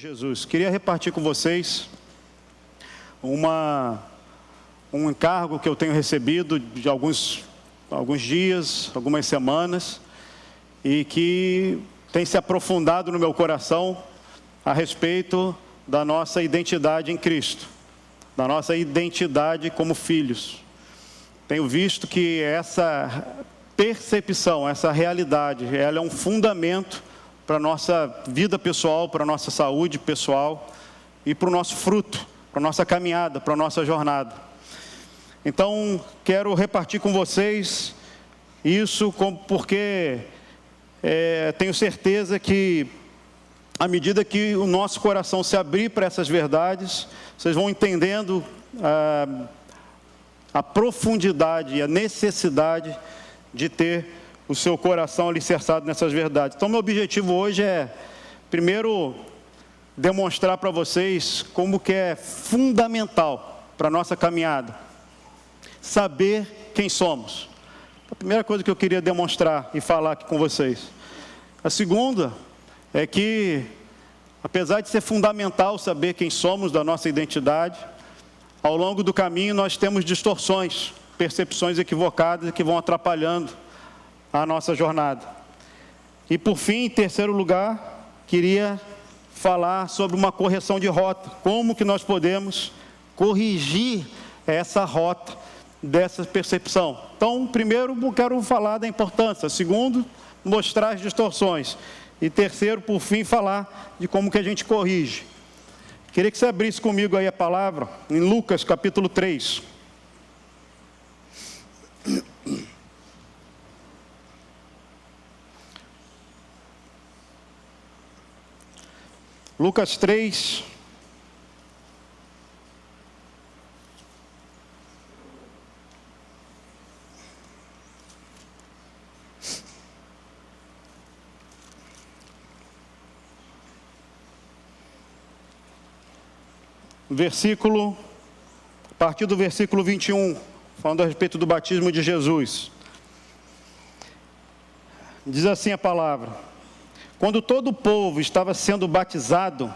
Jesus, queria repartir com vocês um encargo que eu tenho recebido de alguns dias, algumas semanas, e que tem se aprofundado no meu coração a respeito da nossa identidade em Cristo, da nossa identidade como filhos. Tenho visto que essa percepção, essa realidade, ela é um fundamento para a nossa vida pessoal, para a nossa saúde pessoal e para o nosso fruto, para a nossa caminhada, para a nossa jornada. Então, quero repartir com vocês isso porque tenho certeza que, à medida que o nosso coração se abrir para essas verdades, vocês vão entendendo a profundidade e a necessidade de ter o seu coração alicerçado nessas verdades. Então, meu objetivo hoje é, primeiro, demonstrar para vocês como que é fundamental para a nossa caminhada saber quem somos. A primeira coisa que eu queria demonstrar e falar aqui com vocês. A segunda é que, apesar de ser fundamental saber quem somos, da nossa identidade, ao longo do caminho nós temos distorções, percepções equivocadas que vão atrapalhando a nossa jornada. E por fim, em terceiro lugar, queria falar sobre uma correção de rota. Como que nós podemos corrigir essa rota dessa percepção? Então, primeiro, eu quero falar da importância. Segundo, mostrar as distorções. E terceiro, por fim, falar de como que a gente corrige. Queria que você abrisse comigo aí a palavra em Lucas capítulo 3. Lucas 3, a partir do versículo 21, falando a respeito do batismo de Jesus. Diz assim a palavra: quando todo o povo estava sendo batizado,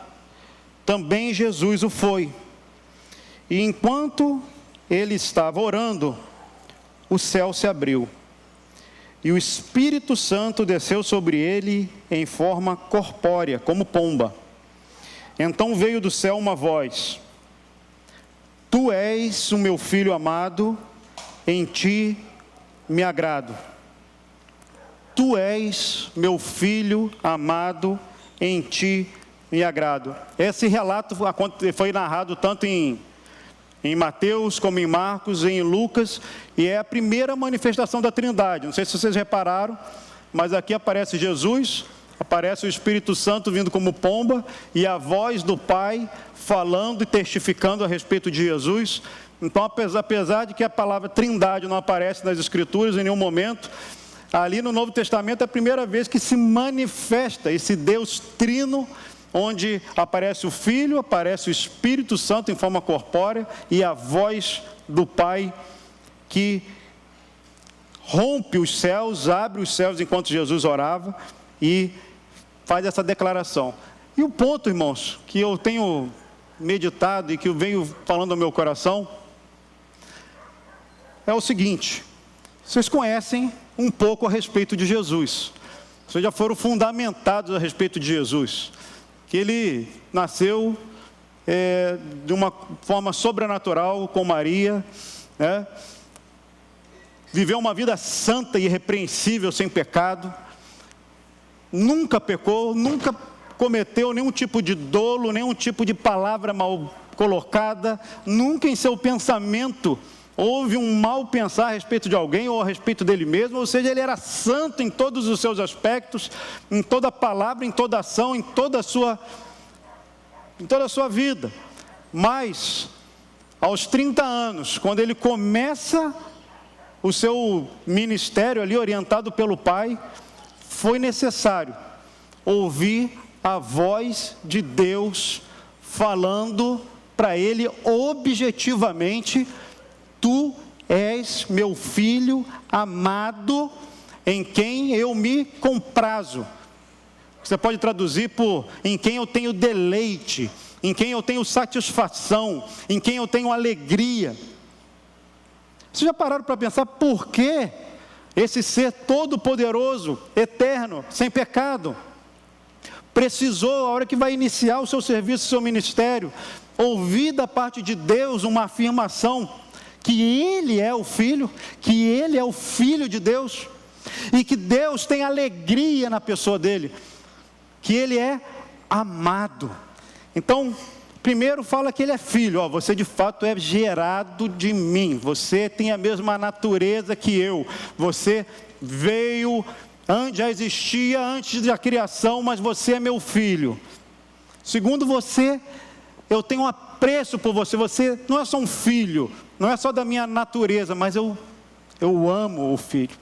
também Jesus o foi. E enquanto ele estava orando, o céu se abriu. E o Espírito Santo desceu sobre ele em forma corpórea, como pomba. Então veio do céu uma voz: Tu és o meu filho amado, em ti me agrado. Tu és meu filho amado, em ti me agrado. Esse relato foi narrado tanto em Mateus, como em Marcos, e em Lucas, e é a primeira manifestação da Trindade. Não sei se vocês repararam, mas aqui aparece Jesus, aparece o Espírito Santo vindo como pomba, e a voz do Pai falando e testificando a respeito de Jesus. Então, apesar de que a palavra Trindade não aparece nas Escrituras em nenhum momento, ali no Novo Testamento é a primeira vez que se manifesta esse Deus trino, onde aparece o Filho, aparece o Espírito Santo em forma corpórea e a voz do Pai que rompe os céus, abre os céus enquanto Jesus orava e faz essa declaração. E o ponto, irmãos, que eu tenho meditado e que eu venho falando ao meu coração é o seguinte: vocês conhecem um pouco a respeito de Jesus, vocês já foram fundamentados a respeito de Jesus, que ele nasceu de uma forma sobrenatural com Maria, né? Viveu uma vida santa e irrepreensível, sem pecado, nunca pecou, nunca cometeu nenhum tipo de dolo, nenhum tipo de palavra mal colocada, nunca em seu pensamento houve um mal pensar a respeito de alguém ou a respeito dele mesmo. Ou seja, ele era santo em todos os seus aspectos, em toda palavra, em toda ação, em toda a sua vida. Mas, aos 30 anos, quando ele começa o seu ministério ali, orientado pelo Pai, foi necessário ouvir a voz de Deus falando para ele objetivamente: Tu és meu filho amado, em quem eu me comprazo. Você pode traduzir por em quem eu tenho deleite, em quem eu tenho satisfação, em quem eu tenho alegria. Vocês já pararam para pensar por que esse ser todo-poderoso, eterno, sem pecado, precisou, a hora que vai iniciar o seu serviço, o seu ministério, ouvir da parte de Deus uma afirmação que Ele é o Filho, que Ele é o Filho de Deus, e que Deus tem alegria na pessoa dele, que Ele é amado. Então, primeiro fala que Ele é Filho, você de fato é gerado de mim, você tem a mesma natureza que eu, você veio, já existia antes da criação, mas você é meu filho. Segundo, eu tenho um apreço por você, você não é só um filho, não é só da minha natureza, mas eu amo o filho,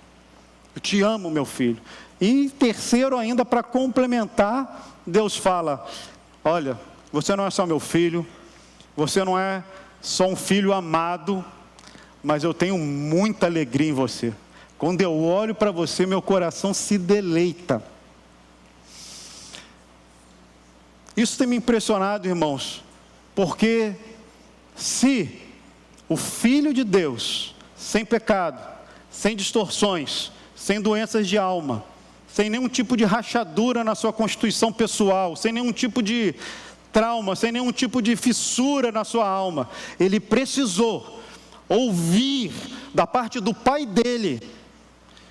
eu te amo, meu filho. E terceiro ainda, para complementar, Deus fala, olha, você não é só meu filho, você não é só um filho amado, mas eu tenho muita alegria em você. Quando eu olho para você, meu coração se deleita. Isso tem me impressionado, irmãos, porque se o Filho de Deus, sem pecado, sem distorções, sem doenças de alma, sem nenhum tipo de rachadura na sua constituição pessoal, sem nenhum tipo de trauma, sem nenhum tipo de fissura na sua alma, Ele precisou ouvir da parte do Pai dele,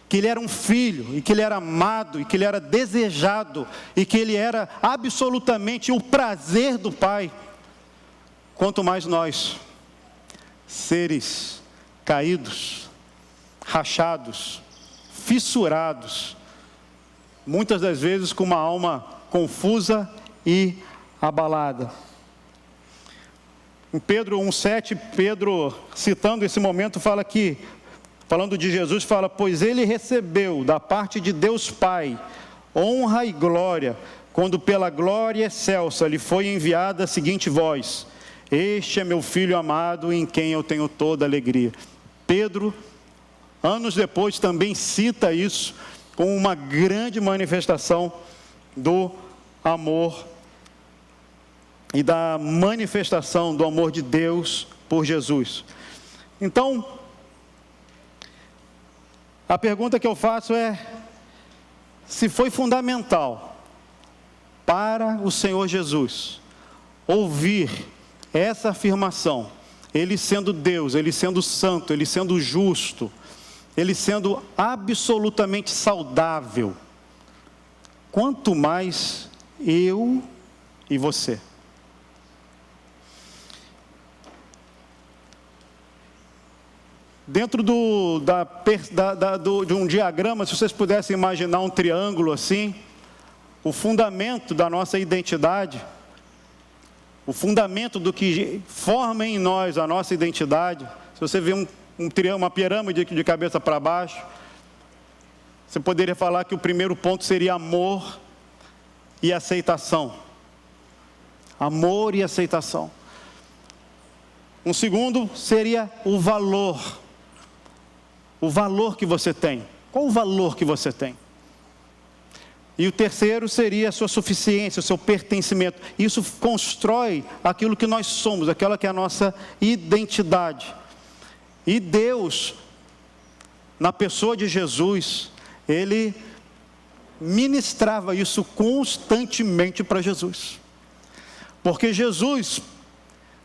que Ele era um filho, e que Ele era amado, e que Ele era desejado, e que Ele era absolutamente o prazer do Pai. Quanto mais nós, seres caídos, rachados, fissurados, muitas das vezes com uma alma confusa e abalada. Em Pedro 1,7, Pedro, citando esse momento, fala que, falando de Jesus, fala, pois Ele recebeu da parte de Deus Pai, honra e glória, quando pela glória excelsa lhe foi enviada a seguinte voz, este é meu Filho amado, em quem eu tenho toda alegria. Pedro, anos depois, também cita isso, como uma grande manifestação do amor e da manifestação do amor de Deus por Jesus. Então, a pergunta que eu faço é, se foi fundamental para o Senhor Jesus ouvir essa afirmação, Ele sendo Deus, Ele sendo santo, Ele sendo justo, Ele sendo absolutamente saudável, quanto mais eu e você. Dentro de um diagrama, se vocês pudessem imaginar um triângulo assim, o fundamento da nossa identidade, o fundamento do que forma em nós a nossa identidade, se você vê uma pirâmide de cabeça para baixo, você poderia falar que o primeiro ponto seria amor e aceitação. Amor e aceitação. Um segundo seria o valor. O valor que você tem. Qual o valor que você tem? E o terceiro seria a sua suficiência, o seu pertencimento. Isso constrói aquilo que nós somos, aquela que é a nossa identidade. E Deus, na pessoa de Jesus, Ele ministrava isso constantemente para Jesus. Porque Jesus,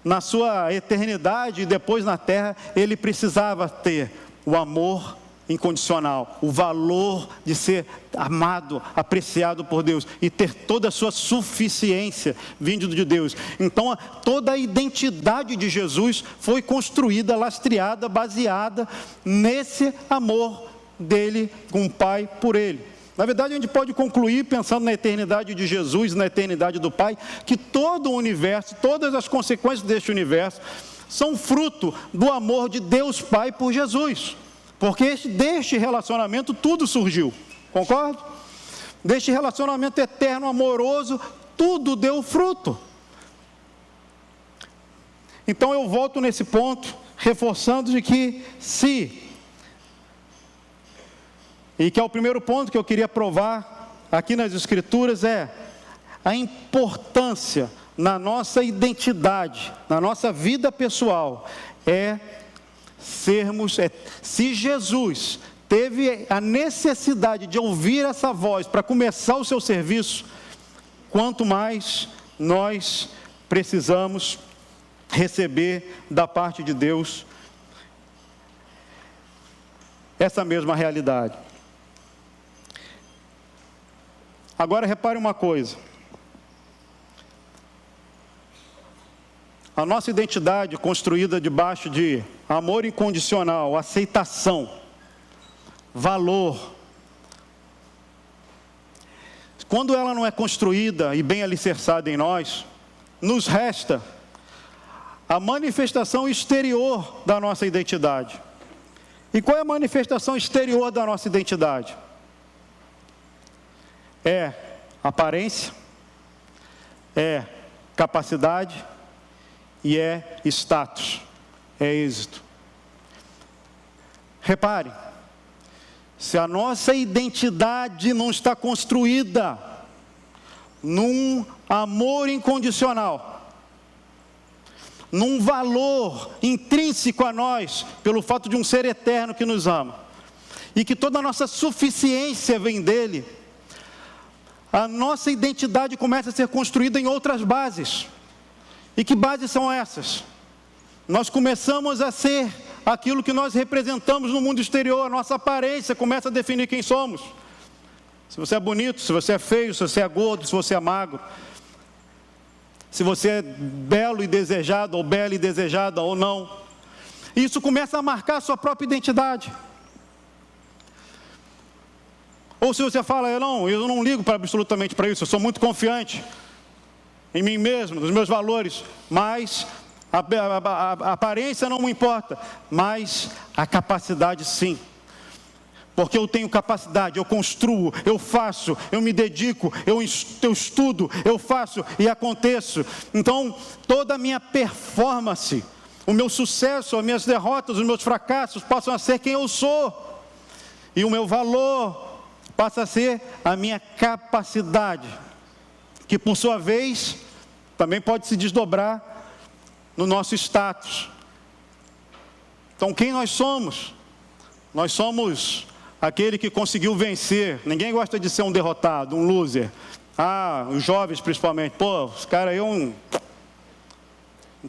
na sua eternidade e depois na terra, Ele precisava ter o amor incondicional, o valor de ser amado, apreciado por Deus e ter toda a sua suficiência vindo de Deus. Então, toda a identidade de Jesus foi construída, lastreada, baseada nesse amor dele com o Pai por ele. Na verdade, a gente pode concluir, pensando na eternidade de Jesus, na eternidade do Pai, que todo o universo, todas as consequências deste universo, são fruto do amor de Deus Pai por Jesus. Porque deste relacionamento tudo surgiu, concorda? Deste relacionamento eterno, amoroso, tudo deu fruto. Então eu volto nesse ponto, reforçando de que e que é o primeiro ponto que eu queria provar aqui nas Escrituras é a importância na nossa identidade, na nossa vida pessoal, se Jesus teve a necessidade de ouvir essa voz para começar o seu serviço, quanto mais nós precisamos receber da parte de Deus essa mesma realidade. Agora repare uma coisa. A nossa identidade construída debaixo de amor incondicional, aceitação, valor. Quando ela não é construída e bem alicerçada em nós, nos resta a manifestação exterior da nossa identidade. E qual é a manifestação exterior da nossa identidade? É aparência, é capacidade e é status, é êxito. Repare, se a nossa identidade não está construída num amor incondicional, num valor intrínseco a nós, pelo fato de um ser eterno que nos ama, e que toda a nossa suficiência vem dele, a nossa identidade começa a ser construída em outras bases. E que bases são essas? Nós começamos a ser aquilo que nós representamos no mundo exterior, a nossa aparência começa a definir quem somos. Se você é bonito, se você é feio, se você é gordo, se você é magro, se você é belo e desejado, ou bela e desejada, ou não. Isso começa a marcar a sua própria identidade. Ou se você fala, eu não ligo absolutamente para isso, eu sou muito confiante em mim mesmo, nos meus valores, mas a aparência não me importa, mas a capacidade sim. Porque eu tenho capacidade, eu construo, eu faço, eu me dedico, eu estudo, eu faço e aconteço. Então, toda a minha performance, o meu sucesso, as minhas derrotas, os meus fracassos passam a ser quem eu sou. E o meu valor passa a ser a minha capacidade, que por sua vez também pode se desdobrar no nosso status. Então, quem nós somos? Nós somos aquele que conseguiu vencer. Ninguém gosta de ser um derrotado, um loser. Os jovens principalmente. Esse cara aí é um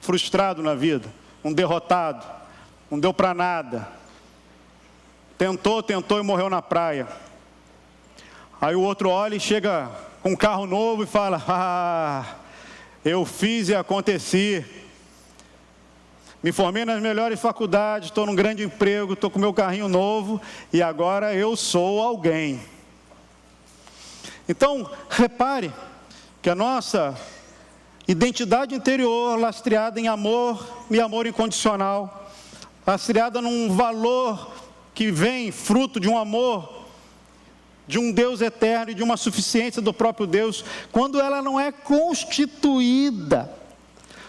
frustrado na vida, um derrotado, não deu para nada. Tentou e morreu na praia. Aí o outro olha e chega com um carro novo e fala, eu fiz e aconteci. Me formei nas melhores faculdades, estou num grande emprego, estou com meu carrinho novo e agora eu sou alguém. Então, repare que a nossa identidade interior, lastreada em amor e amor incondicional, lastreada num valor que vem fruto de um amor, de um Deus eterno e de uma suficiência do próprio Deus, quando ela não é constituída,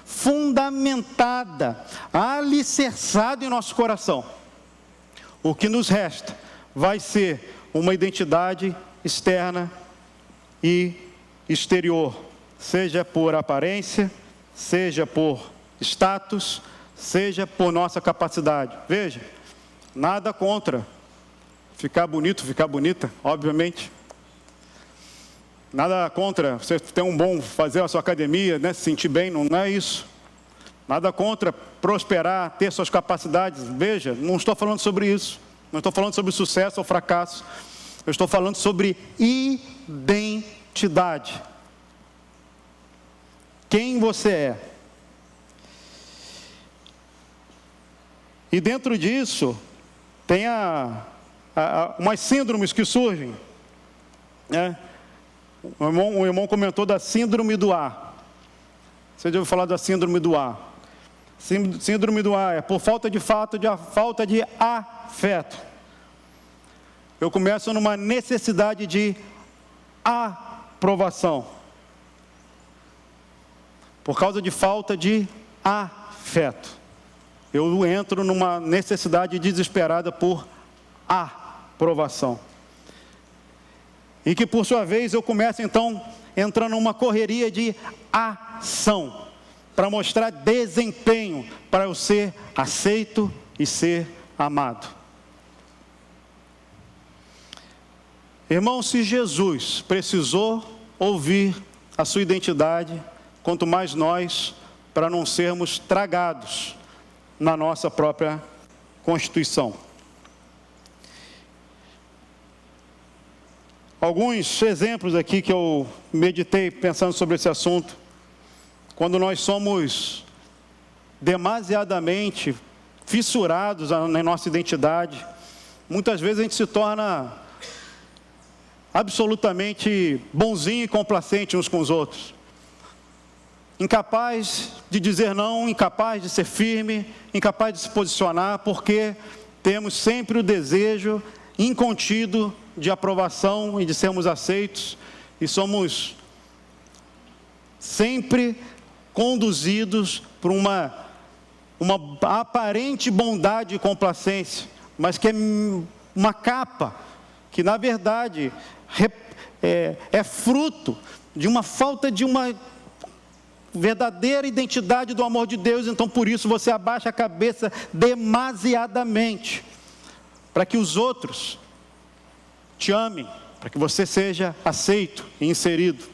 fundamentada, alicerçada em nosso coração, o que nos resta vai ser uma identidade externa e exterior, seja por aparência, seja por status, seja por nossa capacidade. Veja, nada contra ficar bonito, ficar bonita, obviamente. Nada contra você ter fazer a sua academia, se sentir bem, não é isso. Nada contra prosperar, ter suas capacidades. Veja, não estou falando sobre isso. Não estou falando sobre sucesso ou fracasso. Eu estou falando sobre identidade. Quem você é. E dentro disso, tem umas síndromes que surgem, né? O irmão comentou da síndrome do A. Você já ouviu falar da síndrome do A? Síndrome do A é por falta de afeto. Eu começo numa necessidade de aprovação. Por causa de falta de afeto. Eu entro numa necessidade desesperada por aprovação. E que por sua vez eu começo então entrando numa correria de ação, para mostrar desempenho, para eu ser aceito e ser amado. Irmão, se Jesus precisou ouvir a sua identidade, quanto mais nós, para não sermos tragados na nossa própria Constituição. Alguns exemplos aqui que eu meditei pensando sobre esse assunto. Quando nós somos demasiadamente fissurados na nossa identidade, muitas vezes a gente se torna absolutamente bonzinho e complacente uns com os outros. Incapaz de dizer não, incapaz de ser firme, incapaz de se posicionar, porque temos sempre o desejo incontido de aprovação e de sermos aceitos, e somos sempre conduzidos por uma aparente bondade e complacência, mas que é uma capa, que na verdade é fruto de uma falta de uma verdadeira identidade do amor de Deus. Então por isso você abaixa a cabeça demasiadamente, para que os outros te amem, para que você seja aceito e inserido.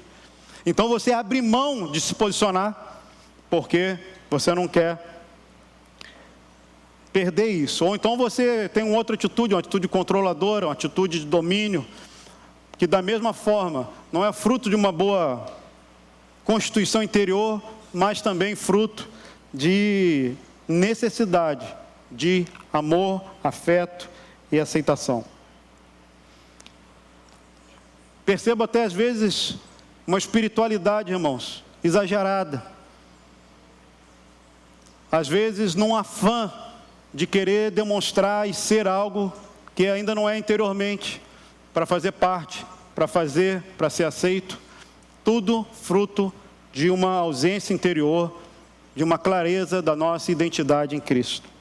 Então você abre mão de se posicionar, porque você não quer perder isso. Ou então você tem uma outra atitude, uma atitude controladora, uma atitude de domínio, que da mesma forma não é fruto de uma boa constituição interior, mas também fruto de necessidade de amor, afeto e aceitação. Percebo até às vezes uma espiritualidade, irmãos, exagerada. Às vezes num afã de querer demonstrar e ser algo que ainda não é interiormente, para fazer parte, para ser aceito. Tudo fruto de uma ausência interior, de uma clareza da nossa identidade em Cristo.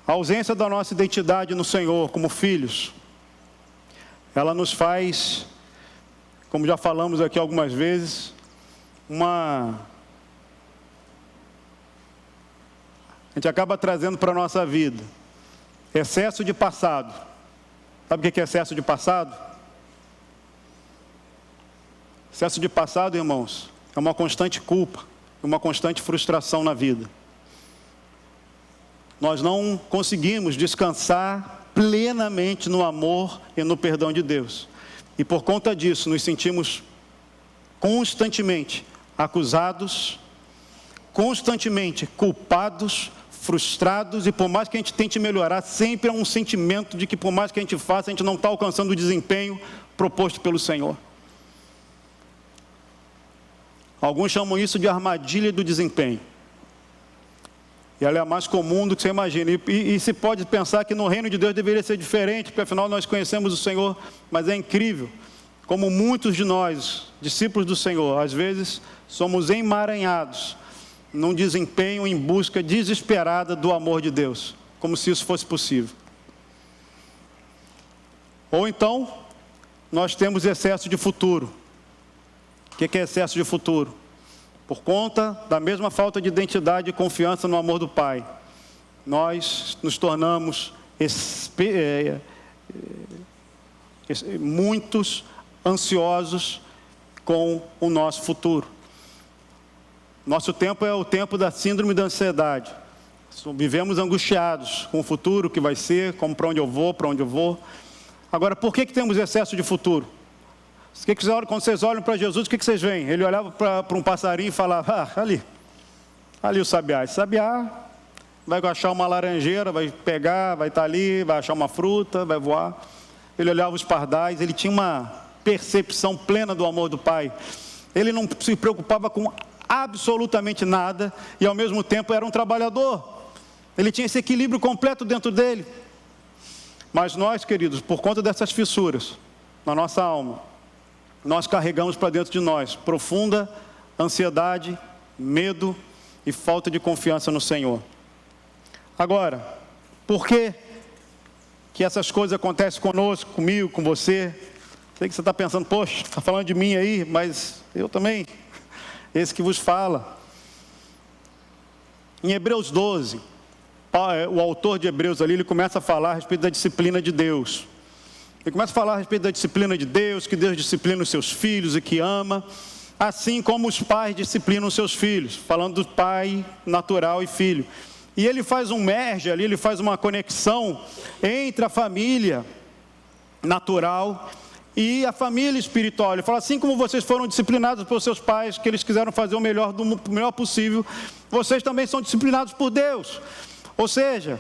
A ausência da nossa identidade no Senhor como filhos, ela nos faz, como já falamos aqui algumas vezes, a gente acaba trazendo para a nossa vida excesso de passado. Sabe o que é excesso de passado? Excesso de passado, irmãos, é uma constante culpa, uma constante frustração na vida. Nós não conseguimos descansar plenamente no amor e no perdão de Deus. E por conta disso, nos sentimos constantemente acusados, constantemente culpados, frustrados, e por mais que a gente tente melhorar, sempre há um sentimento de que por mais que a gente faça, a gente não está alcançando o desempenho proposto pelo Senhor. Alguns chamam isso de armadilha do desempenho. E ela é a mais comum do que você imagina. E se pode pensar que no reino de Deus deveria ser diferente, porque afinal nós conhecemos o Senhor, mas é incrível como muitos de nós, discípulos do Senhor, às vezes somos emaranhados num desempenho em busca desesperada do amor de Deus, como se isso fosse possível. Ou então, nós temos excesso de futuro. O que é excesso de futuro? Por conta da mesma falta de identidade e confiança no amor do Pai, nós nos tornamos muitos ansiosos com o nosso futuro. Nosso tempo é o tempo da síndrome da ansiedade. Vivemos angustiados com o futuro, o que vai ser, como para onde eu vou. Agora, por que temos excesso de futuro? Quando vocês olham para Jesus, o que vocês veem? Ele olhava para um passarinho e falava, ali o sabiá. Esse sabiá vai achar uma laranjeira, vai pegar, vai estar ali, vai achar uma fruta, vai voar. Ele olhava os pardais, ele tinha uma percepção plena do amor do Pai. Ele não se preocupava com absolutamente nada e ao mesmo tempo era um trabalhador. Ele tinha esse equilíbrio completo dentro dele. Mas nós, queridos, por conta dessas fissuras na nossa alma, nós carregamos para dentro de nós profunda ansiedade, medo e falta de confiança no Senhor. Agora, Por que que essas coisas acontecem conosco, comigo, com você? Sei que você está pensando, poxa, está falando de mim aí, mas eu também, esse que vos fala. Em Hebreus 12, o autor de Hebreus ali, ele começa a falar a respeito da disciplina de Deus. Ele começa a falar a respeito da disciplina de Deus, que Deus disciplina os seus filhos e que ama, assim como os pais disciplinam os seus filhos, falando do pai natural e filho. E ele faz um merge ali, ele faz uma conexão entre a família natural e a família espiritual. Ele fala, assim como vocês foram disciplinados por seus pais, que eles quiseram fazer o melhor possível, vocês também são disciplinados por Deus. Ou seja,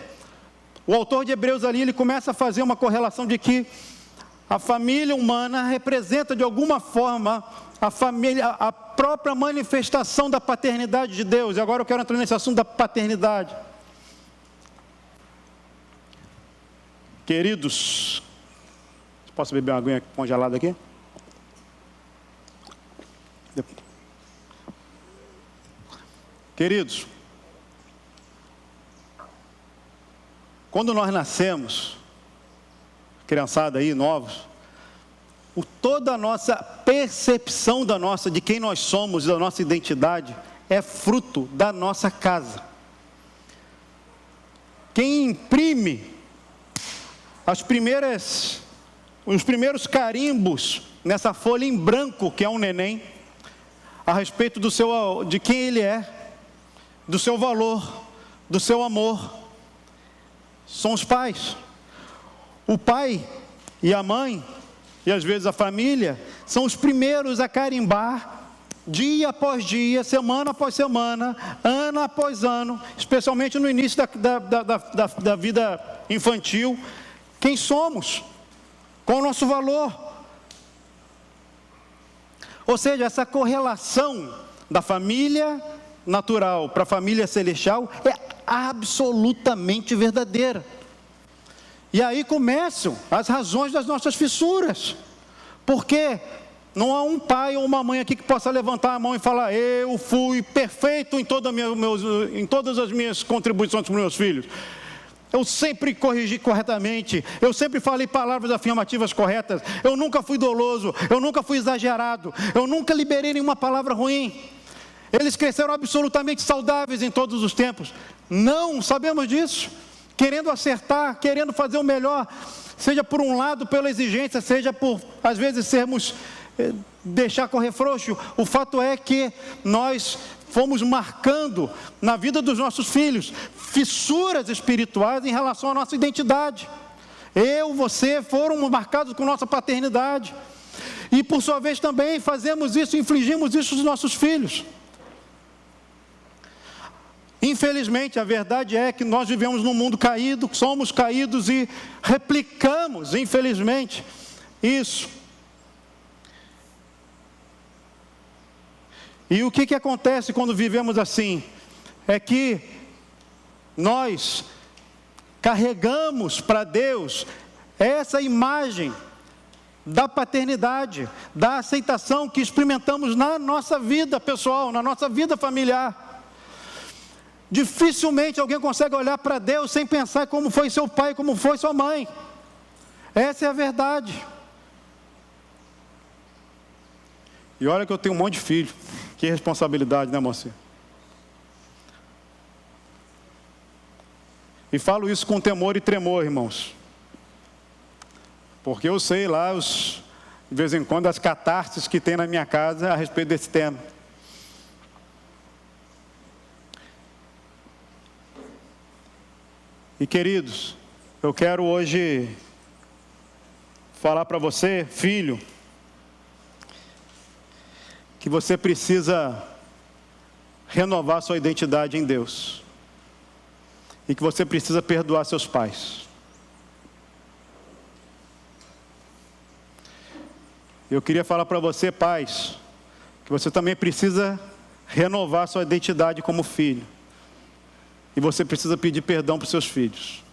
o autor de Hebreus ali, ele começa a fazer uma correlação de que a família humana representa de alguma forma a família, a própria manifestação da paternidade de Deus. E agora eu quero entrar nesse assunto da paternidade. Queridos, posso beber uma aguinha congelada aqui? Queridos, quando nós nascemos, criançada aí, novos, toda a nossa percepção de quem nós somos, da nossa identidade, é fruto da nossa casa. Quem imprime os primeiros carimbos nessa folha em branco, que é um neném, a respeito de quem ele é, do seu valor, do seu amor, são os pais. O pai e a mãe, e às vezes a família, são os primeiros a carimbar, dia após dia, semana após semana, ano após ano, especialmente no início da vida infantil, quem somos, qual o nosso valor. Ou seja, essa correlação da família natural para a família celestial é absolutamente verdadeira. E aí começam as razões das nossas fissuras. Porque não há um pai ou uma mãe aqui que possa levantar a mão e falar, eu fui perfeito em todas as minhas contribuições para os meus filhos. Eu sempre corrigi corretamente, eu sempre falei palavras afirmativas corretas, eu nunca fui doloso, eu nunca fui exagerado, eu nunca liberei nenhuma palavra ruim. Eles cresceram absolutamente saudáveis em todos os tempos. Não, sabemos disso. Querendo acertar, querendo fazer o melhor, seja por um lado pela exigência, seja por, às vezes, deixar correr frouxo. O fato é que nós fomos marcando na vida dos nossos filhos fissuras espirituais em relação à nossa identidade. Eu, você, foram marcados com nossa paternidade. E por sua vez também fazemos isso, infligimos isso aos nossos filhos. Infelizmente, a verdade é que nós vivemos num mundo caído, somos caídos e replicamos, infelizmente, isso. E o que acontece quando vivemos assim? É que nós carregamos para Deus essa imagem da paternidade, da aceitação que experimentamos na nossa vida pessoal, na nossa vida familiar. Dificilmente alguém consegue olhar para Deus sem pensar como foi seu pai, como foi sua mãe. Essa é a verdade. E olha que eu tenho um monte de filho. Que responsabilidade, né, moça? E falo isso com temor e tremor, irmãos. Porque eu sei lá, de vez em quando, as catarses que tem na minha casa a respeito desse tema. E queridos, eu quero hoje falar para você, filho, que você precisa renovar sua identidade em Deus. E que você precisa perdoar seus pais. Eu queria falar para você, pais, que você também precisa renovar sua identidade como filho. E você precisa pedir perdão para os seus filhos.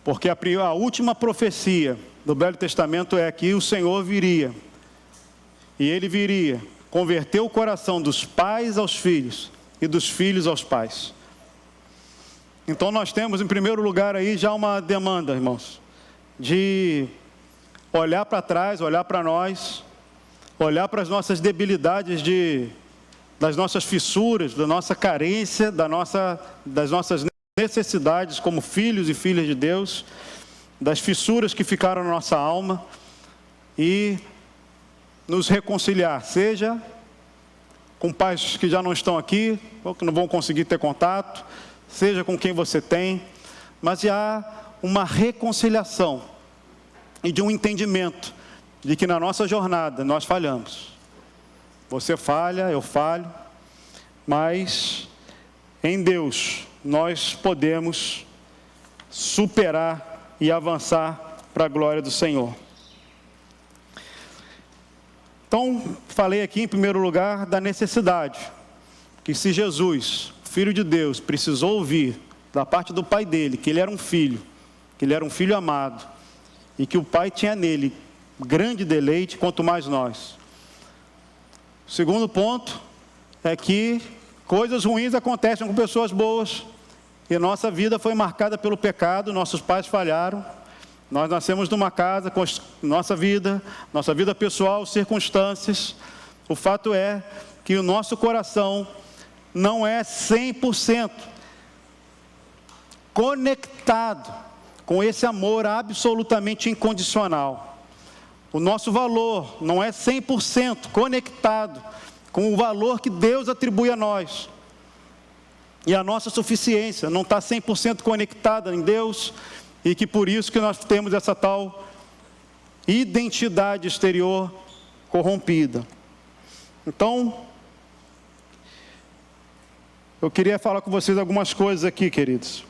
Porque a última profecia do Velho Testamento é que o Senhor viria. E Ele viria converter o coração dos pais aos filhos e dos filhos aos pais. Então nós temos, em primeiro lugar, aí já uma demanda, irmãos, de olhar para trás, olhar para nós, olhar para as nossas debilidades, das nossas fissuras, da nossa carência, das nossas necessidades como filhos e filhas de Deus, das fissuras que ficaram na nossa alma, e nos reconciliar, seja com pais que já não estão aqui, ou que não vão conseguir ter contato, seja com quem você tem, mas há uma reconciliação e de um entendimento de que na nossa jornada nós falhamos. Você falha, eu falho, mas em Deus nós podemos superar e avançar para a glória do Senhor. Então, falei aqui em primeiro lugar da necessidade, que se Jesus, Filho de Deus, precisou ouvir da parte do Pai dele, que ele era um filho amado, e que o Pai tinha nele grande deleite, quanto mais nós. O segundo ponto é que coisas ruins acontecem com pessoas boas, e nossa vida foi marcada pelo pecado, nossos pais falharam, nós nascemos numa casa com nossa vida pessoal, circunstâncias. O fato é que o nosso coração não é 100% conectado com esse amor absolutamente incondicional. O nosso valor não é 100% conectado com o valor que Deus atribui a nós. E a nossa suficiência não está 100% conectada em Deus, e que por isso que nós temos essa tal identidade exterior corrompida. Então, eu queria falar com vocês algumas coisas aqui, queridos.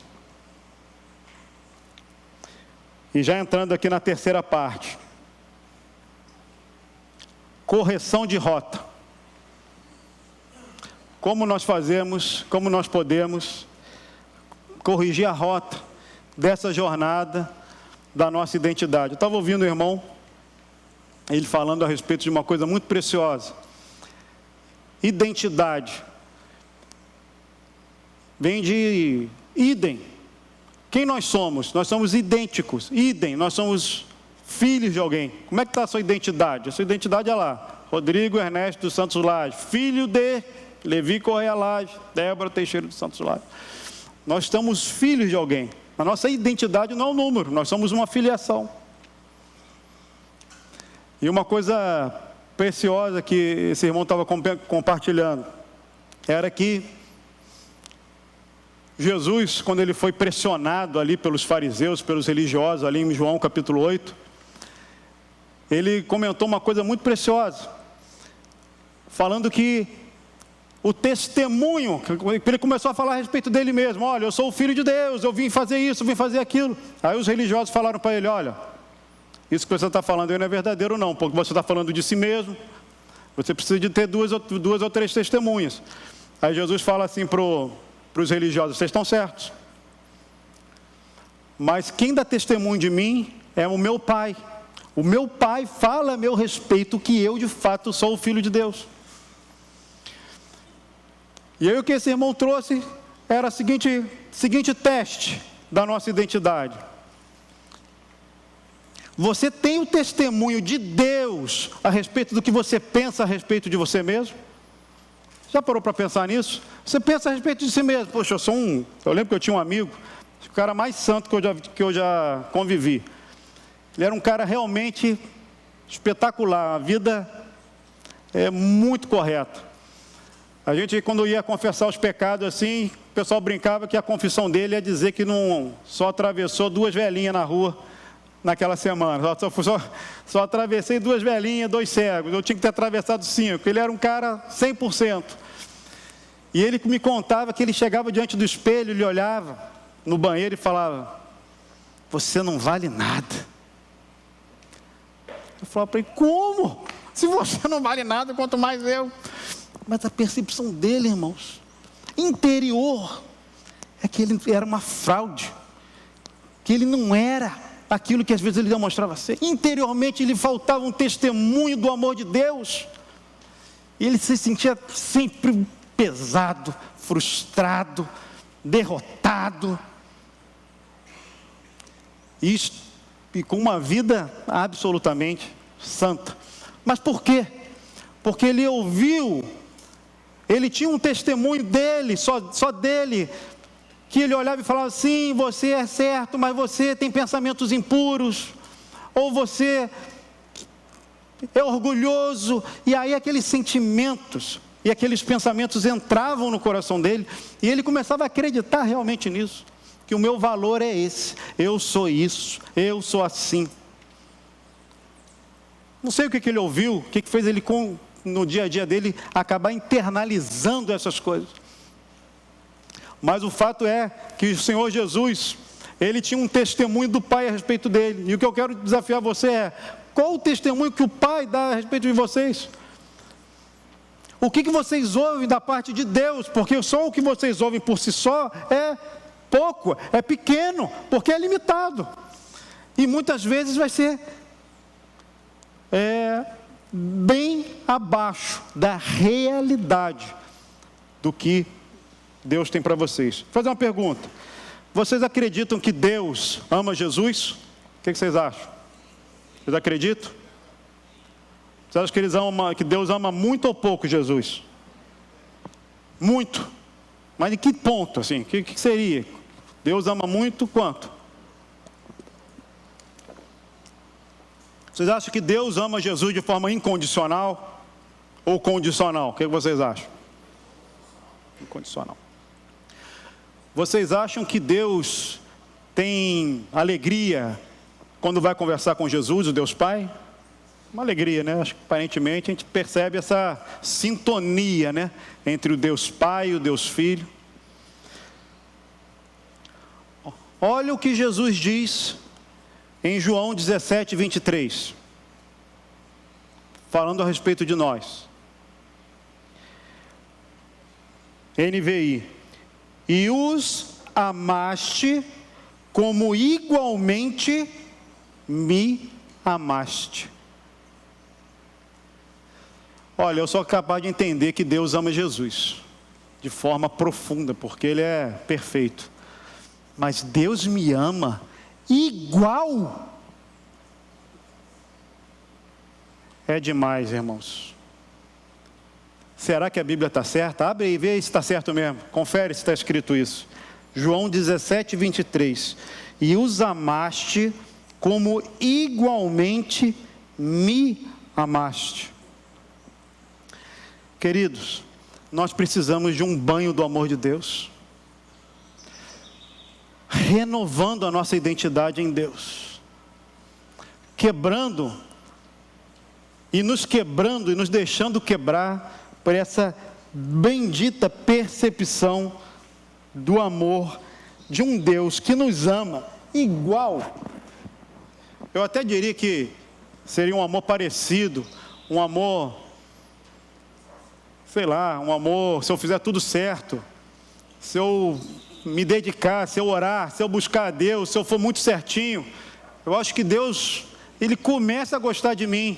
E já entrando aqui na terceira parte. Correção de rota. Como nós podemos corrigir a rota dessa jornada da nossa identidade. Eu estava ouvindo o irmão, ele falando a respeito de uma coisa muito preciosa. Identidade. Vem de idem. Quem nós somos? Nós somos idênticos. Idem, nós somos filhos de alguém. Como é que está a sua identidade? A sua identidade é lá. Rodrigo Ernesto dos Santos Laje, filho de Levi Correia Laje, Débora Teixeira dos Santos Laje. Nós estamos filhos de alguém. A nossa identidade não é um número, nós somos uma filiação. E uma coisa preciosa que esse irmão estava compartilhando, era que Jesus, quando ele foi pressionado ali pelos fariseus, pelos religiosos, ali em João capítulo 8, ele comentou uma coisa muito preciosa, falando que o testemunho, ele começou a falar a respeito dele mesmo. Olha, eu sou o Filho de Deus, eu vim fazer isso, eu vim fazer aquilo. Aí os religiosos falaram para ele, olha, isso que você está falando aí não é verdadeiro não, porque você está falando de si mesmo, você precisa de ter duas ou três testemunhas. Aí Jesus fala assim para os religiosos, vocês estão certos, mas quem dá testemunho de mim é o meu Pai. O meu Pai fala a meu respeito que eu de fato sou o Filho de Deus. E aí o que esse irmão trouxe era o seguinte teste da nossa identidade. Você tem o testemunho de Deus a respeito do que você pensa a respeito de você mesmo? Já parou para pensar nisso? Você pensa a respeito de si mesmo. Poxa, eu lembro que eu tinha um amigo, o cara mais santo que eu já convivi. Ele era um cara realmente espetacular, a vida é muito correta. A gente, quando ia confessar os pecados assim, o pessoal brincava que a confissão dele ia dizer que não só atravessou 2 velhinhas na rua naquela semana. Só atravessei 2 velhinhas, 2 cegos. Eu tinha que ter atravessado 5. Ele era um cara 100%. E ele me contava que ele chegava diante do espelho, ele olhava no banheiro e falava, você não vale nada. Eu falava para ele, como? Se você não vale nada, quanto mais eu. Mas a percepção dele, irmãos, interior, é que ele era uma fraude, que ele não era aquilo que às vezes ele demonstrava ser. Interiormente lhe faltava um testemunho do amor de Deus, e ele se sentia sempre pesado, frustrado, derrotado, e com uma vida absolutamente santa. Mas por quê? Porque ele ouviu, ele tinha um testemunho dele, só dele, que ele olhava e falava: sim, você é certo, mas você tem pensamentos impuros, ou você é orgulhoso. E aí aqueles sentimentos e aqueles pensamentos entravam no coração dele, e ele começava a acreditar realmente nisso, que o meu valor é esse, eu sou isso, eu sou assim. Não sei o que ele ouviu, o que fez ele, no dia a dia dele, acabar internalizando essas coisas. Mas o fato é que o Senhor Jesus, ele tinha um testemunho do Pai a respeito dele. E o que eu quero desafiar você é: qual o testemunho que o Pai dá a respeito de vocês? O que vocês ouvem da parte de Deus? Porque só o que vocês ouvem por si só é pouco, é pequeno, porque é limitado. E muitas vezes vai ser bem abaixo da realidade do que Deus tem para vocês. Vou fazer uma pergunta: vocês acreditam que Deus ama Jesus? O que vocês acham? Vocês acreditam? Vocês acham que Deus ama muito ou pouco Jesus? Muito. Mas em que ponto, assim? O que seria? Deus ama muito quanto? Vocês acham que Deus ama Jesus de forma incondicional ou condicional? O que vocês acham? Incondicional. Vocês acham que Deus tem alegria quando vai conversar com Jesus, o Deus Pai? Uma alegria, né? Acho que aparentemente a gente percebe essa sintonia, né? Entre o Deus Pai e o Deus Filho. Olha o que Jesus diz em João 17, 23. Falando a respeito de nós. NVI. E os amaste como igualmente me amaste. Olha, eu sou capaz de entender que Deus ama Jesus de forma profunda, porque Ele é perfeito. Mas Deus me ama igual. É demais, irmãos. Será que a Bíblia está certa? Abre aí e vê se está certo mesmo. Confere se está escrito isso. João 17, 23. E os amaste como igualmente me amaste. Queridos, nós precisamos de um banho do amor de Deus, renovando a nossa identidade em Deus, quebrando e nos deixando quebrar por essa bendita percepção do amor de um Deus que nos ama igual. Eu até diria que seria um amor parecido, um amor, sei lá, um amor, se eu fizer tudo certo, se eu me dedicar, se eu orar, se eu buscar a Deus, se eu for muito certinho, eu acho que Deus, Ele começa a gostar de mim.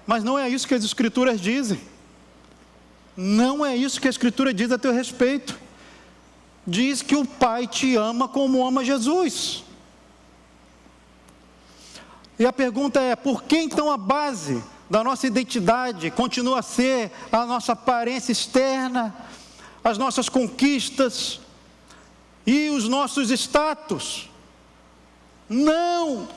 Mas não é isso que as Escrituras dizem. Não é isso que a Escritura diz a teu respeito. Diz que o Pai te ama como ama Jesus. E a pergunta é: por que então a base da nossa identidade continua a ser a nossa aparência externa, as nossas conquistas e os nossos status? Não!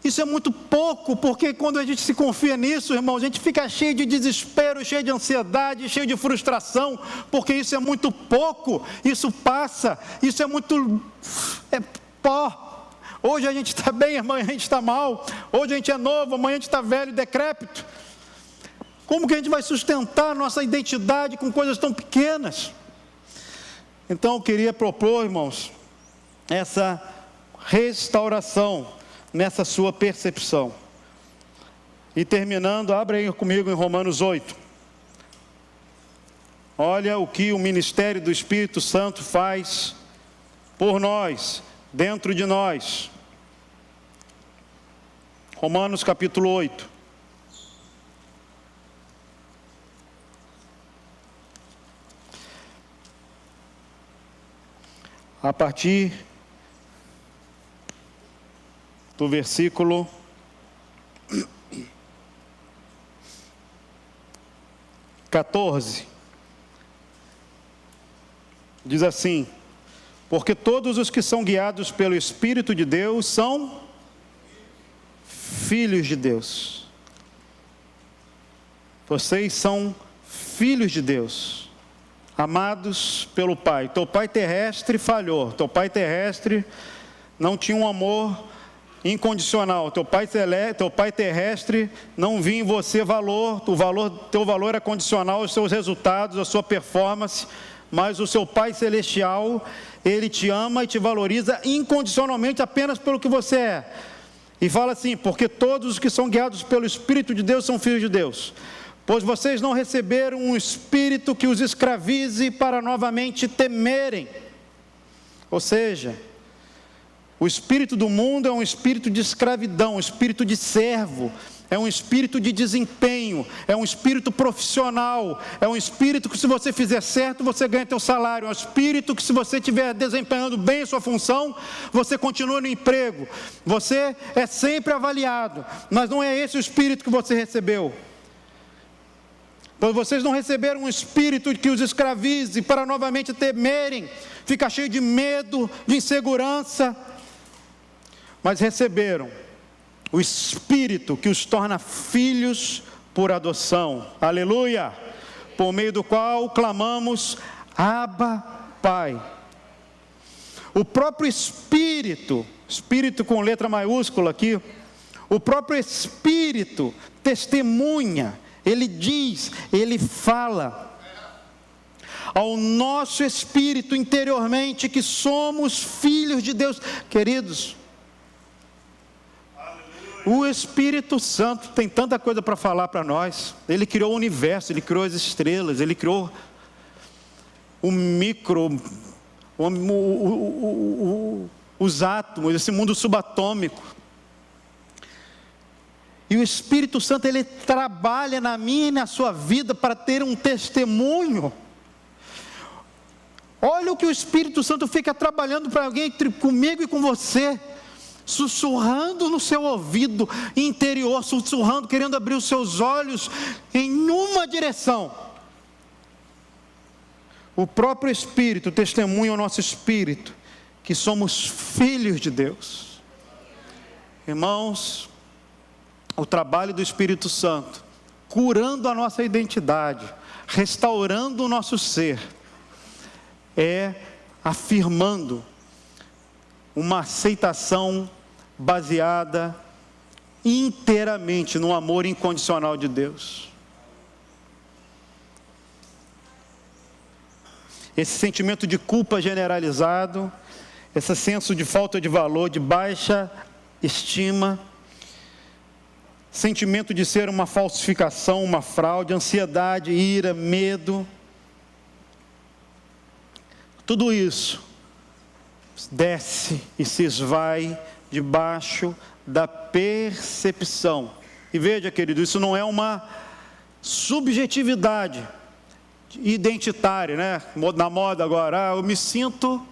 Isso é muito pouco, porque quando a gente se confia nisso, irmão, a gente fica cheio de desespero, cheio de ansiedade, cheio de frustração, porque isso é muito pouco, isso passa, isso é muito pó. Hoje a gente está bem, amanhã a gente está mal. Hoje a gente é novo, amanhã a gente está velho e decrépito. Como que a gente vai sustentar a nossa identidade com coisas tão pequenas? Então eu queria propor, irmãos, essa restauração nessa sua percepção. E terminando, abre aí comigo em Romanos 8. Olha o que o ministério do Espírito Santo faz por nós, dentro de nós. Romanos capítulo 8. a partir do versículo 14, diz assim: porque todos os que são guiados pelo Espírito de Deus são filhos de Deus. Vocês são filhos de Deus, amados pelo Pai. Teu pai terrestre falhou, teu pai terrestre não tinha um amor incondicional, teu pai terrestre não via em você valor, teu valor era condicional aos seus resultados, à sua performance, mas o seu Pai Celestial, Ele te ama e te valoriza incondicionalmente apenas pelo que você é. E fala assim: porque todos os que são guiados pelo Espírito de Deus são filhos de Deus. Pois vocês não receberam um espírito que os escravize para novamente temerem. Ou seja, o espírito do mundo é um espírito de escravidão, um espírito de servo, é um espírito de desempenho, é um espírito profissional, é um espírito que se você fizer certo, você ganha teu salário, é um espírito que se você estiver desempenhando bem a sua função, você continua no emprego, você é sempre avaliado, mas não é esse o espírito que você recebeu. Pois vocês não receberam um espírito que os escravize para novamente temerem, ficar cheio de medo, de insegurança, mas receberam o Espírito que os torna filhos por adoção, aleluia, por meio do qual clamamos: Abba, Pai. O próprio Espírito, Espírito com letra maiúscula aqui, o próprio Espírito testemunha, ele diz, ele fala ao nosso espírito interiormente que somos filhos de Deus. Queridos, o Espírito Santo tem tanta coisa para falar para nós. Ele criou o universo, ele criou as estrelas, ele criou o micro, os átomos, esse mundo subatômico. E o Espírito Santo, ele trabalha na minha e na sua vida para ter um testemunho. Olha o que o Espírito Santo fica trabalhando para alguém, comigo e com você, sussurrando no seu ouvido interior, sussurrando, querendo abrir os seus olhos em uma direção. O próprio Espírito testemunha ao nosso espírito que somos filhos de Deus. Irmãos, o trabalho do Espírito Santo, curando a nossa identidade, restaurando o nosso ser, é afirmando uma aceitação baseada inteiramente no amor incondicional de Deus. Esse sentimento de culpa generalizado, esse senso de falta de valor, de baixa estima, sentimento de ser uma falsificação, uma fraude, ansiedade, ira, medo, tudo isso desce e se esvai debaixo da percepção. E veja, querido, isso não é uma subjetividade identitária, né? Na moda agora, eu me sinto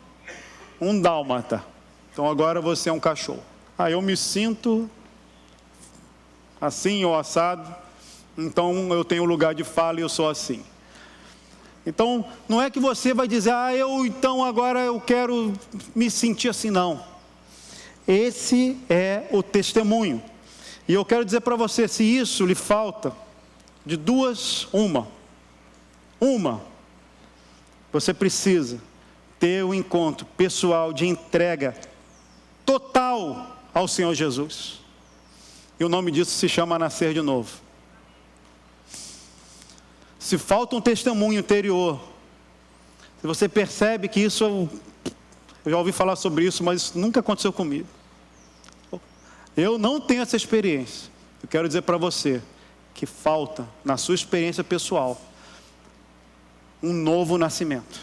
um dálmata, então agora você é um cachorro. Eu me sinto assim ou assado, então eu tenho lugar de fala e eu sou assim. Então, não é que você vai dizer, então agora eu quero me sentir assim, não. Esse é o testemunho. E eu quero dizer para você, se isso lhe falta, de duas, uma, você precisa ter um encontro pessoal de entrega total ao Senhor Jesus. E o nome disso se chama nascer de novo. Se falta um testemunho interior, se você percebe que isso, eu já ouvi falar sobre isso, mas isso nunca aconteceu comigo. Eu não tenho essa experiência. Eu quero dizer para você que falta, na sua experiência pessoal, um novo nascimento.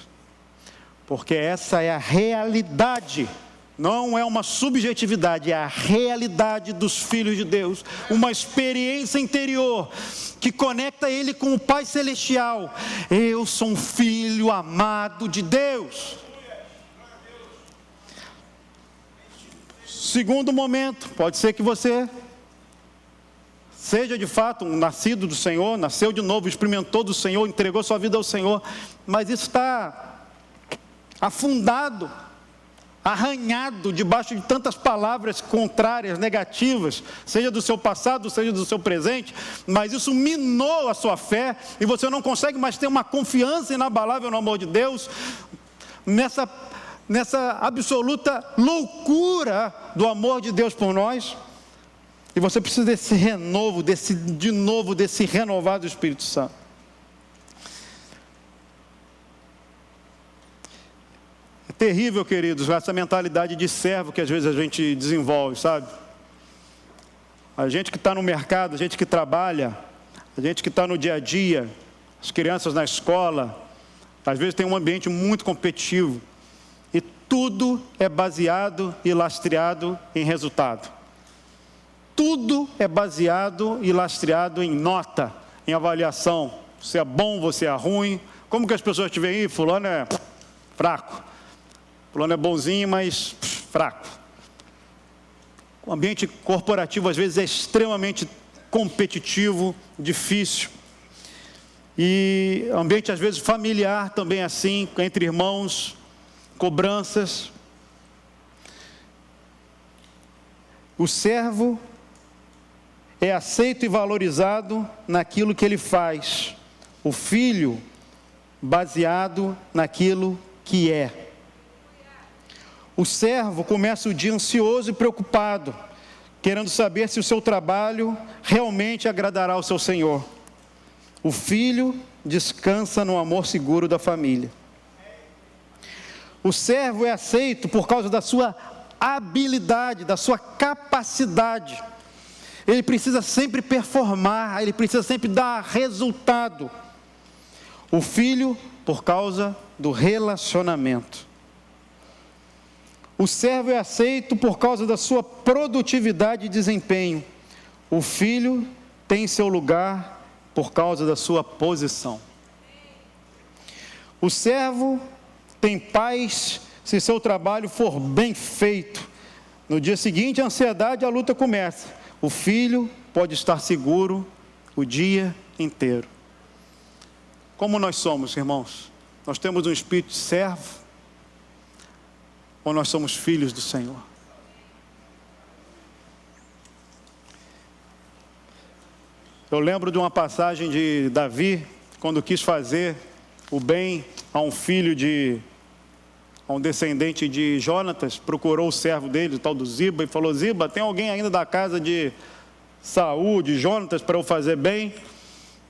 Porque essa é a realidade. Não é uma subjetividade, é a realidade dos filhos de Deus. Uma experiência interior que conecta ele com o Pai Celestial. Eu sou um filho amado de Deus. Segundo momento, pode ser que você seja de fato um nascido do Senhor, nasceu de novo, experimentou do Senhor, entregou sua vida ao Senhor, mas isso está afundado, arranhado debaixo de tantas palavras contrárias, negativas, seja do seu passado, seja do seu presente, mas isso minou a sua fé e você não consegue mais ter uma confiança inabalável no amor de Deus, nessa absoluta loucura do amor de Deus por nós. E você precisa desse renovo, desse renovado Espírito Santo. É terrível, queridos, essa mentalidade de servo que às vezes a gente desenvolve, sabe? A gente que está no mercado, a gente que trabalha, a gente que está no dia a dia, as crianças na escola, às vezes tem um ambiente muito competitivo. E tudo é baseado e lastreado em resultado. Tudo é baseado e lastreado em nota, em avaliação. Você é bom, você é ruim. Como que as pessoas te veem? Fulano é fraco. Fulano é bonzinho, mas fraco. O ambiente corporativo às vezes é extremamente competitivo, difícil. E o ambiente às vezes familiar também é assim, entre irmãos, cobranças. O servo é aceito e valorizado naquilo que ele faz. O filho, baseado naquilo que é. O servo começa o dia ansioso e preocupado, querendo saber se o seu trabalho realmente agradará ao seu Senhor. O filho descansa no amor seguro da família. O servo é aceito por causa da sua habilidade, da sua capacidade. Ele precisa sempre performar, ele precisa sempre dar resultado. O filho, por causa do relacionamento. O servo é aceito por causa da sua produtividade e desempenho. O filho tem seu lugar por causa da sua posição. O servo tem paz se seu trabalho for bem feito. No dia seguinte, a ansiedade e a luta começa. O filho pode estar seguro o dia inteiro. Como nós somos, irmãos? Nós temos um espírito de servo? Ou nós somos filhos do Senhor? Eu lembro de uma passagem de Davi, quando quis fazer o bem a um descendente de Jonatas, procurou o servo dele, o tal do Ziba, e falou: Ziba, tem alguém ainda da casa de Saul, de Jonatas, para eu fazer bem?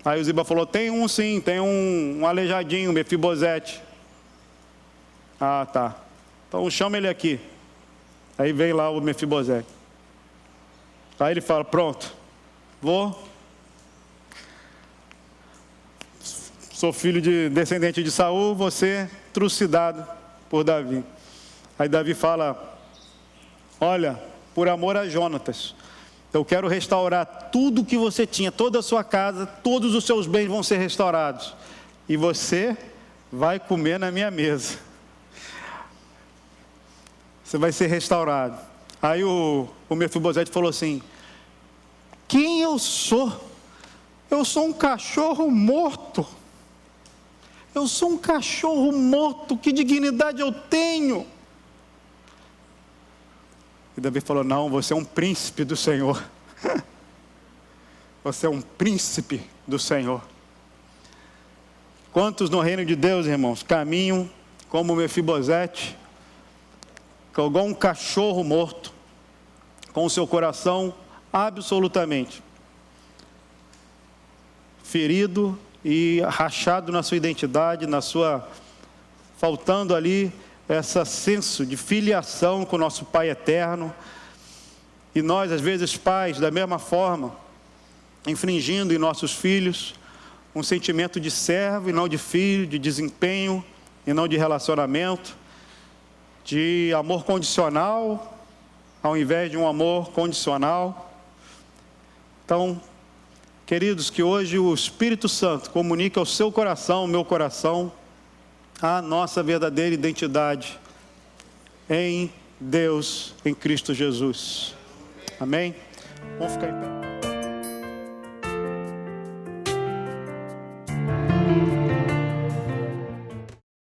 Aí o Ziba falou: tem um sim, tem um aleijadinho, Mefibosete. Ah, tá. Então chama ele aqui. Aí vem lá o Mefibosete. Aí ele fala: pronto, sou filho de descendente de Saul, vou ser trucidado por Davi. Aí Davi fala: olha, por amor a Jonatas, eu quero restaurar tudo que você tinha, toda a sua casa, todos os seus bens vão ser restaurados. E você vai comer na minha mesa. Você vai ser restaurado. Aí o Mefibosete falou assim: quem eu sou? Eu sou um cachorro morto. Eu sou um cachorro morto, que dignidade eu tenho? E Davi falou: não, você é um príncipe do Senhor. Você é um príncipe do Senhor. Quantos no reino de Deus, irmãos, caminham como Mefibosete, igual um cachorro morto, com o seu coração absolutamente ferido e rachado na sua identidade, faltando ali esse senso de filiação com o nosso Pai eterno. E nós, às vezes, pais, da mesma forma, infringindo em nossos filhos um sentimento de servo e não de filho, de desempenho e não de relacionamento, de amor condicional ao invés de um amor condicional. Então, queridos, que hoje o Espírito Santo comunique ao seu coração, ao meu coração, a nossa verdadeira identidade em Deus em Cristo Jesus. Amém? Vamos ficar em pé.